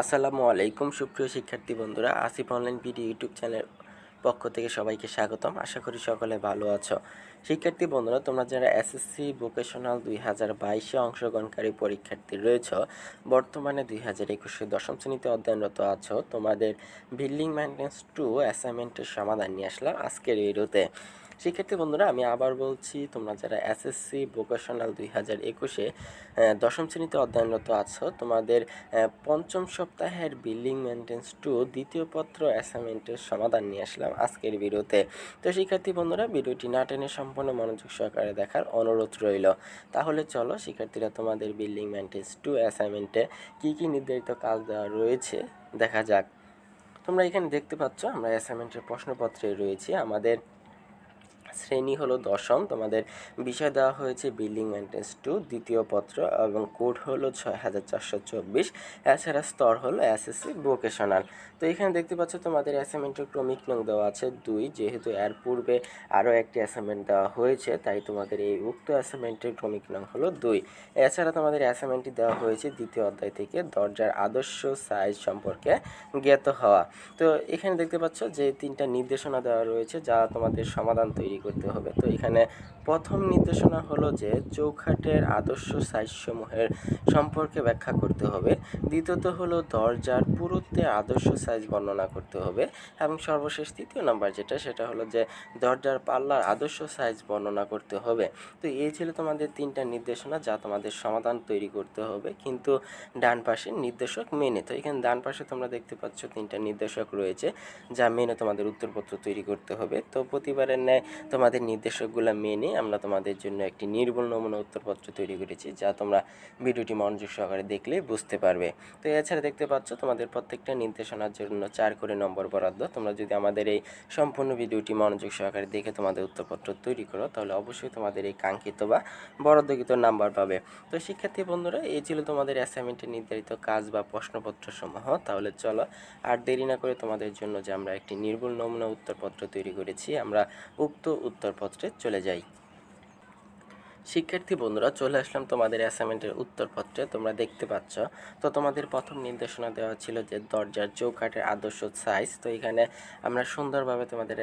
আসসালামু আলাইকুম সুপ্রিয় শিক্ষার্থী বন্ধুরা, Asif online video YouTube channel পক্ষ থেকে সবাইকে স্বাগতম। আশা করি সকলে ভালো আছো। শিক্ষার্থী বন্ধুরা, তোমরা যারা এসএসসি ভোকেশনাল 2022-এ অংশগ্রহণকারী পরীক্ষার্থী রয়েছ, বর্তমানে 2021-এ দশম শ্রেণীতে অধ্যয়নরত আছো, তোমাদের বিল্ডিং মেইনটেন্যান্স 2 অ্যাসাইনমেন্টের সমাধান নিয়ে আসলাম আজকের ভিডিওতে। শিক্ষার্থী বন্ধুরা, আমি আবার বলছি, তোমরা যারা এসএসসি ভোকেশনাল 2021-এ দশম শ্রেণীতে অধ্যয়নরত আছো, তোমাদের পঞ্চম সপ্তাহের বিল্ডিং মেইনটেন্যান্স 2 দ্বিতীয় পত্র অ্যাসাইনমেন্টের সমাধান নিয়ে আসলাম আজকের ভিডিওতে। তো শিক্ষার্থী বন্ধুরা, ভিডিওটি না টেনে সম্পূর্ণ মনোযোগ সহকারে দেখার অনুরোধ রইল। তাহলে চলো শিক্ষার্থীরা, তোমাদের বিল্ডিং মেইনটেন্যান্স 2 অ্যাসাইনমেন্টে কী কী নির্ধারিত কাজ দেওয়া রয়েছে দেখা যাক। তোমরা এখানে দেখতে পাচ্ছ, আমরা অ্যাসাইনমেন্টের প্রশ্নপত্রে রয়েছি। আমাদের শ্রেণী হলো দশম, তোমাদের বিষয় দেওয়া হয়েছে বিল্ডিং মেইনটেন্যান্স 2 দ্বিতীয় পত্র এবং কোড হলো 6424। এছাড়া স্তর হলো এসএসসি ভোকেশনাল। তো এখানে দেখতে পাচ্ছ তোমাদের অ্যাসাইনমেন্টের ক্রমিক নং দেওয়া আছে 2, যেহেতু এর পূর্বে আরও একটি অ্যাসাইনমেন্ট দেওয়া হয়েছে, তাই তোমাদের এই উক্ত অ্যাসাইনমেন্টের ক্রমিক নং হলো 2। এছাড়া তোমাদের অ্যাসাইনমেন্টটি দেওয়া হয়েছে দ্বিতীয় অধ্যায় থেকে দরজার আদর্শ সাইজ সম্পর্কে জ্ঞাত হওয়া। তো এখানে দেখতে পাচ্ছ যে 3টা নির্দেশনা দেওয়া রয়েছে যা তোমাদের সমাধান তৈরি করতে হবে। তো এখানে প্রথম নির্দেশনা হলো যে চৌখাটের আদর্শ সাইজসমূহের সম্পর্কে ব্যাখ্যা করতে হবে। দ্বিতীয়ত হলো দরজার পুরুত্বের আদর্শ সাইজ বর্ণনা করতে হবে। এবং সর্বশেষ তৃতীয় নাম্বার সেটা হলো যে দরজার পাল্লার আদর্শ সাইজ বর্ণনা করতে হবে। তো এই ছিল তোমাদের 3টা নির্দেশনা যা তোমাদের সমাধান তৈরি করতে হবে, কিন্তু ডান পাশে নির্দেশক মেনে। তো এখানে ডান পাশে তোমরা দেখতে পাচ্ছ 3টা নির্দেশক রয়েছে যা মেনে তোমাদের উত্তরপত্র তৈরি করতে হবে। তো প্রতিবারের ন্যায় তোমাদের নির্দেশকগুলো মেনে আমরা তোমাদের জন্য একটি নির্ভুল নমুনা উত্তরপত্র তৈরি করেছি, যা তোমরা ভিডিওটি মনোযোগ সহকারে দেখলে বুঝতে পারবে। তো এছাড়া দেখতে পাচ্ছ তোমাদের প্রত্যেকটা নির্দেশনার জন্য 4 করে নম্বর বরাদ্দ। তোমরা যদি আমাদের এই সম্পূর্ণ ভিডিওটি মনোযোগ সহকারে দেখে তোমাদের উত্তরপত্র তৈরি করো, তাহলে অবশ্যই তোমাদের এই কাঙ্ক্ষিত বা বরাদ্দকৃত নাম্বার পাবে। তো শিক্ষার্থী বন্ধুরা, এই ছিল তোমাদের অ্যাসাইনমেন্টের নির্ধারিত কাজ বা প্রশ্নপত্র সমূহ। তাহলে চলো আর দেরি না করে তোমাদের জন্য যে আমরা একটি নির্ভুল নমুনা উত্তরপত্র তৈরি করেছি, আমরা উক্ত উত্তরপত্রে চলে যাই। শিক্ষার্থী বন্ধুরা, চলে আসলাম তোমাদের অ্যাসাইনমেন্টের উত্তরপত্রে। তোমরা দেখতে পাচ্ছ, তো তোমাদের প্রথম নির্দেশনা দেওয়া ছিল যে দরজার চৌকাঠের আদর্শ সাইজ। তো এখানে আমরা সুন্দরভাবে তোমাদের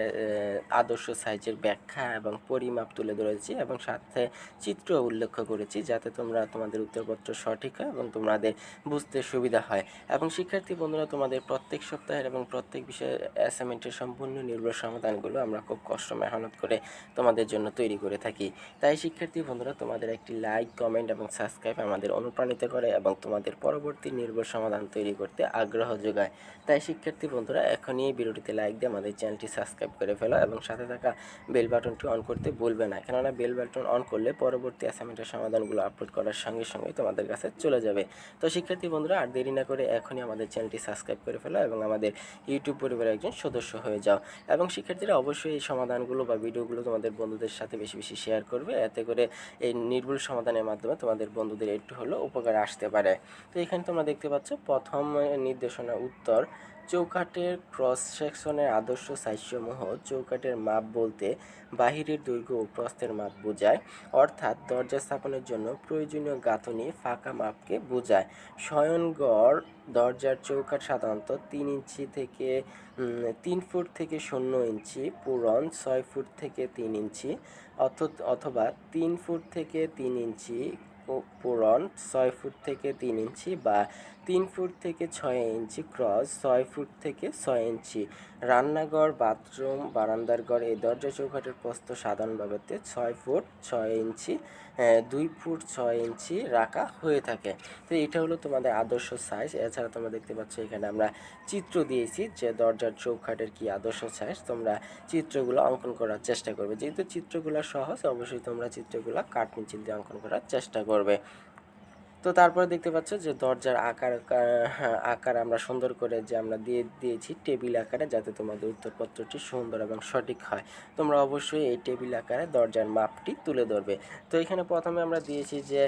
আদর্শ সাইজের ব্যাখ্যা এবং পরিমাপ তুলে ধরেছি এবং সাথে চিত্র উল্লেখ করেছি, যাতে তোমরা তোমাদের উত্তরপত্র সঠিক হয় এবং তোমাদের বুঝতে সুবিধা হয়। এবং শিক্ষার্থী বন্ধুরা, তোমাদের প্রত্যেক সপ্তাহের এবং প্রত্যেক বিষয়ে অ্যাসাইনমেন্টের সম্পূর্ণ নির্ভর সমাধানগুলো আমরা খুব কষ্ট মেহনত করে তোমাদের জন্য তৈরি করে থাকি। তাই শিক্ষার্থী বন্ধুরা, তোমাদের একটি লাইক, কমেন্ট এবং সাবস্ক্রাইব আমাদের অনুপ্রাণিত করে এবং তোমাদের পরবর্তী নির্ভুল সমাধান তৈরি করতে আগ্রহ যোগায়। তাই শিক্ষার্থী বন্ধুরা, এখনই এই ভিডিওটিতে লাইক দিয়ে আমাদের চ্যানেলটি সাবস্ক্রাইব করে ফেলো এবং সাথে থাকা বেল বাটনটি অন করতে ভুলবে না, কেননা বেল বাটন অন করলে পরবর্তী অ্যাসাইনমেন্টের সমাধানগুলো আপলোড করার সঙ্গে সঙ্গে তোমাদের কাছে চলে যাবে। তো শিক্ষার্থী বন্ধুরা, আর দেরি না করে এখনই আমাদের চ্যানেলটি সাবস্ক্রাইব করে ফেলো এবং আমাদের ইউটিউব পরিবারের একজন সদস্য হয়ে যাও। এবং শিক্ষার্থীরা, অবশ্যই এই সমাধানগুলো বা ভিডিওগুলো তোমাদের বন্ধুদের সাথে বেশি বেশি শেয়ার করবে, এতে করে এই নির্ভুল সমাধানের মাধ্যমে তোমাদের বন্ধুদের একটু হলেও উপকার আসতে পারে। তো এখানে তোমরা দেখতে পাচ্ছ প্রথম নির্দেশনা উত্তর, চৌকাঠের ক্রস সেকশনের আদর্শ সাইজসমূহ। চৌকাঠের মাপ বলতে বাহিরের দৈর্ঘ্য ও প্রস্থের মাপ বোঝায়, অর্থাৎ দরজা স্থাপনের জন্য প্রয়োজনীয় গাঁথনি ফাঁকা মাপকে বোঝায়। শয়নগড় দরজার চৌকাঠ সাধারণত 3 ইঞ্চি থেকে 3 ফুট থেকে 0 ইঞ্চি, পূরণ 6 ফুট থেকে 3 ইঞ্চি অথবা 3 ফুট থেকে 3 ইঞ্চি, পূরণ 6 ফুট থেকে 3 ইঞ্চি বা 3 ফুট থেকে 6 ইঞ্চি, ক্রস 6 ফুট থেকে 6 ইঞ্চি। রান্নাঘর, বাথরুম, বারান্দার ঘর এই দরজা চৌকাঠের প্রস্থ সাধারণভাবে 6 ফুট 6 ইঞ্চি 2 ফুট 6 ইঞ্চি রাখা হয়ে থাকে। তো এটা হলো তোমাদের আদর্শ সাইজ। এছাড়া তোমরা দেখতে পাচ্ছ এখানে আমরা চিত্র দিয়েছি যে দরজার চৌকাঠের কি আদর্শ সাইজ। তোমরা চিত্রগুলো অঙ্কন করার চেষ্টা করবে, যেহেতু চিত্রগুলো সহজ, অবশ্যই তোমরা চিত্রগুলো কাঠ পেন্সিল দিয়ে অঙ্কন করার চেষ্টা করবে। তো তারপরে দেখতে পাচ্ছ যে দরজার আকার আমরা সুন্দর করে যে আমরা দিয়েছি টেবিল আকারে, যাতে তোমাদের উত্তরপত্রটি সুন্দর এবং সঠিক হয়। তোমরা অবশ্যই এই টেবিল আকারে দরজার মাপটি তুলে ধরবে। তো এখানে প্রথমে আমরা দিয়েছি যে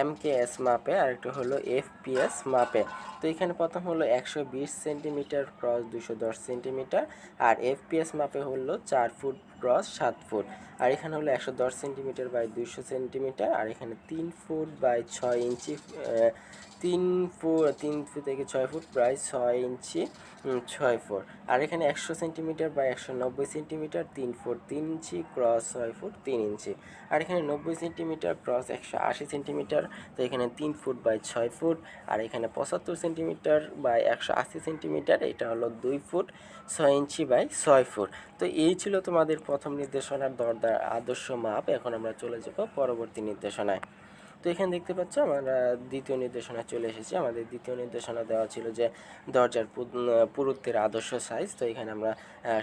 MKS মাপে, আরেকটা হলো FPS মাপে। তো এখানে প্রথম হলো 120 সেন্টিমিটার ক্রস 210 সেন্টিমিটার, আর FPS মাপে হলো 4 ফুট ক্রস 7 ফুট, আর এখানে হলো 110 সেন্টিমিটার বাই 200 সেন্টিমিটার, আর এখানে 3 ফুট বাই 6 ইঞ্চি 3 ফুট থেকে 6 ফুট প্রায় 6 ইঞ্চি 6 ফুট। আর এখানে 100 সেন্টিমিটার বা 190 সেন্টিমিটার 3 ফুট 3 ইঞ্চি ক্রস 6 ফুট 3 ইঞ্চি। আর এখানে 90 সেন্টিমিটার ক্রস 180 সেন্টিমিটার, তো এখানে 3 ফুট বাই 6 ফুট। আর এখানে 75 সেন্টিমিটার বাই 180 সেন্টিমিটার, এটা হলো 2 ফুট 6 ইঞ্চি বাই 6 ফুট। তো এই ছিল তোমাদের প্রথম নির্দেশনার দরজার আদর্শ মাপ। এখন আমরা চলে যাব পরবর্তী নির্দেশনায়। তো এখানে দেখতে পাচ্ছ আমরা দ্বিতীয় নির্দেশনা চলে এসেছি। আমাদের দ্বিতীয় নির্দেশনা দেওয়া ছিল যে দরজার পুরুত্বের আদর্শ সাইজ। তো এখানে আমরা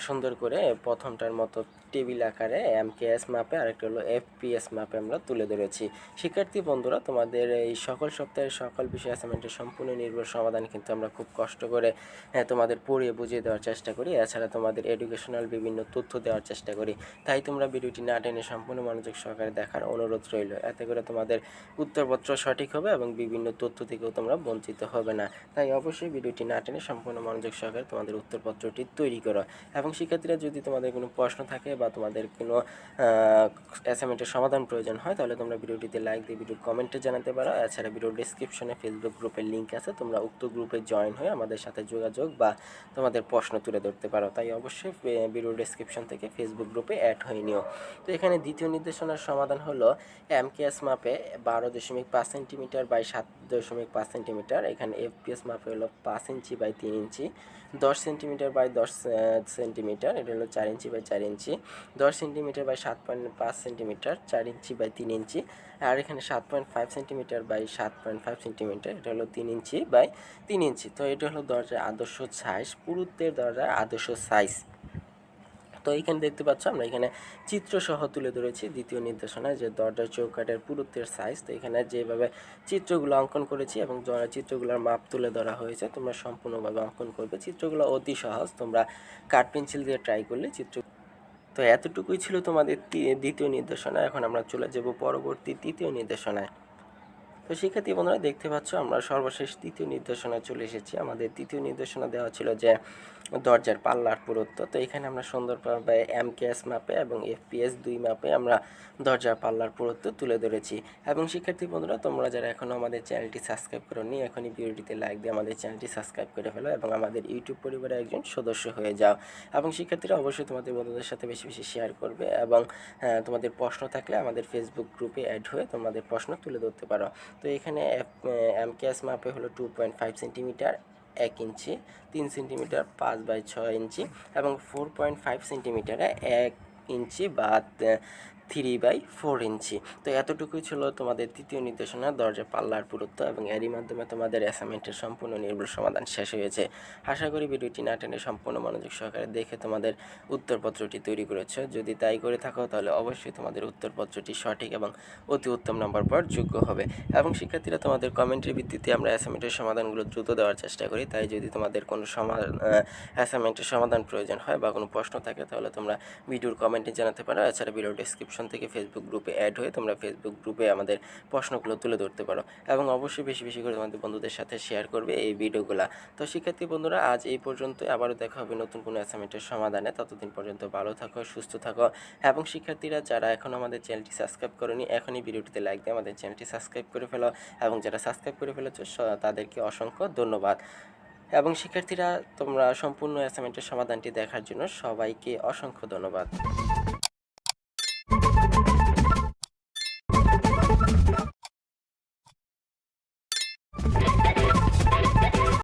সুন্দর করে প্রথমটার মতো টেবিল আকারে এমকেএস মাপে, আরেকটা হলো এফপিএস মাপে আমরা তুলে ধরেছি। শিক্ষার্থী বন্ধুরা, তোমাদের এই সকল সপ্তাহের সকল বিষয় অ্যাসাইনমেন্টের সম্পূর্ণ নির্ভুল সমাধান কিন্তু আমরা খুব কষ্ট করে তোমাদের পড়িয়ে বুঝিয়ে দেওয়ার চেষ্টা করি। এছাড়া তোমাদের এডুকেশনাল বিভিন্ন তথ্য দেওয়ার চেষ্টা করি। তাই তোমরা ভিডিওটি না টেনে সম্পূর্ণ মনোযোগ সহকারে দেখার অনুরোধ রইল। এতে করে তোমাদের উত্তরপত্র সঠিক হবে এবং বিভিন্ন তথ্য থেকেও তোমরা বঞ্চিত হবে না। তাই অবশ্যই ভিডিওটি না টেনে সম্পূর্ণ মনোযোগ সহকারে তোমাদের উত্তরপত্রটি তৈরি করো। এবং শিক্ষার্থীরা, যদি তোমাদের কোনো প্রশ্ন থাকে বা তোমাদের কোনো অ্যাসাইনমেন্টের সমাধান প্রয়োজন হয়, তাহলে তোমরা ভিডিওটিতে লাইক দিয়ে ভিডিও কমেন্টে জানাতে পারো। এছাড়া ভিডিওর ডিসক্রিপশনে ফেসবুক গ্রুপের লিঙ্ক আছে, তোমরা উক্ত গ্রুপে জয়েন হয়ে আমাদের সাথে যোগাযোগ বা তোমাদের প্রশ্ন তুলে ধরতে পারো। তাই অবশ্যই ভিডিওর ডিসক্রিপশন থেকে ফেসবুক গ্রুপে অ্যাড হয়ে নিও। তো এখানে দ্বিতীয় নির্দেশনার সমাধান হলো এমকেএস মাপে 12.5 সেন্টিমিটার বাই 7.5 সেন্টিমিটার। এখানে এফপিএস মাপে হলো 5 inch by 3 inch. 10 centimetre by 10 centimetre, এটা হলো 4 inch by 4 inch. 10 centimetre by 7.5 centimetre, 4 inch by 3 inch. আর এখানে 7.5 সেন্টিমিটার বাই 7.5 সেন্টিমিটার, এটা হলো 3 ইঞ্চি বাই 3 ইঞ্চি। তো এটা হলো দরজার আদর্শ সাইজ, পুরুত্বের দরজার আদর্শ সাইজ। তো এইখানে দেখতে পাচ্ছ আমরা এখানে চিত্রসহ তুলে ধরেছি দ্বিতীয় নির্দেশনায় যে দরজার চৌকাঠের পুরুত্বের সাইজ। তো এখানে যেভাবে চিত্রগুলো অঙ্কন করেছি এবং চিত্রগুলোর মাপ তুলে ধরা হয়েছে, তোমরা সম্পূর্ণভাবে অঙ্কন করবে। চিত্রগুলো অতি সহজ, তোমরা কাঠ পেন্সিল দিয়ে ট্রাই করলে চিত্র। তো এতটুকুই ছিল তোমাদের দ্বিতীয় নির্দেশনা। এখন আমরা চলে যাব পরবর্তী তৃতীয় নির্দেশনায়। তো শিক্ষার্থী বন্ধুরা, দেখতে পাচ্ছ আমরা সর্বশেষ তৃতীয় নির্দেশনায় চলে এসেছি। আমাদের তৃতীয় নির্দেশনা দেওয়া ছিল যে দরজার পাল্লার পুরুত্ব। তো এখানে আমরা সুন্দরভাবে এমকেএস মাপে এবং এফপিএস 2 মাপে আমরা দরজার পাল্লার পুরুত্ব তুলে ধরেছি। এবং শিক্ষার্থী বন্ধুরা, তোমরা যারা এখনও আমাদের চ্যানেলটি সাবস্ক্রাইব করোনি, এখনই ভিডিওটিতে লাইক দিয়ে আমাদের চ্যানেলটি সাবস্ক্রাইব করে ফেলো এবং আমাদের ইউটিউব পরিবারের একজন সদস্য হয়ে যাও। এবং শিক্ষার্থীরা, অবশ্যই তোমাদের বন্ধুদের সাথে বেশি বেশি শেয়ার করবে এবং তোমাদের প্রশ্ন থাকলে আমাদের ফেসবুক গ্রুপে অ্যাড হয়ে তোমাদের প্রশ্ন তুলে ধরতে পারো। তো এখানে এমকেএস মাপে হলো 2.5 সেন্টিমিটার 1 ইঞ্চি, 3 সেন্টিমিটার 5 বাই 6 ইঞ্চি এবং 4.5 সেন্টিমিটারে 1 ইঞ্চি বা 3/4 ইঞ্চি। তো এতটুকুই ছিল তোমাদের তৃতীয় নির্দেশনা, দরজা পাল্লার পুরুত্ব, এবং এরই মাধ্যমে তোমাদের অ্যাসাইনমেন্টের সম্পূর্ণ নির্ভুল সমাধান শেষ হয়েছে। আশা করি ভিডিওটি না টেনে সম্পূর্ণ মনোযোগ সহকারে দেখে তোমাদের উত্তরপত্রটি তৈরি করেছো। যদি তাই করে থাকো, তাহলে অবশ্যই তোমাদের উত্তরপত্রটি সঠিক এবং অতি উত্তম নম্বর পাওয়ার যোগ্য হবে। এবং শিক্ষার্থীরা, তোমাদের কমেন্টের ভিত্তিতে আমরা অ্যাসাইনমেন্টের সমাধানগুলো দ্রুত দেওয়ার চেষ্টা করি। তাই যদি তোমাদের কোনো অ্যাসাইনমেন্টের সমাধান প্রয়োজন হয় বা কোনো প্রশ্ন থাকে, তাহলে তোমরা ভিডিওর কমেন্টে জানাতে পারো। এছাড়া ভিডিও ডেসক্রিপশন থেকে ফেসবুক গ্রুপে অ্যাড হয়ে তোমরা ফেসবুক গ্রুপে আমাদের প্রশ্নগুলো তুলে ধরতে পারো এবং অবশ্যই বেশি বেশি করে তোমাদের বন্ধুদের সাথে শেয়ার করবে এই ভিডিওগুলো। তো শিক্ষার্থী বন্ধুরা, আজ এই পর্যন্ত। আবারও দেখা হবে নতুন কোনো অ্যাসাইনমেন্টের সমাধানে। ততদিন পর্যন্ত ভালো থাকো, সুস্থ থাকো। এবং শিক্ষার্থীরা, যারা এখনও আমাদের চ্যানেলটি সাবস্ক্রাইব করোনি, এখনই ভিডিওটিতে লাইক দিয়ে আমাদের চ্যানেলটি সাবস্ক্রাইব করে ফেলো। এবং যারা সাবস্ক্রাইব করে ফেলেছো তাদেরকে অসংখ্য ধন্যবাদ। এবং শিক্ষার্থীরা, তোমরা সম্পূর্ণ অ্যাসাইনমেন্টের সমাধানটি দেখার জন্য সবাইকে অসংখ্য ধন্যবাদ।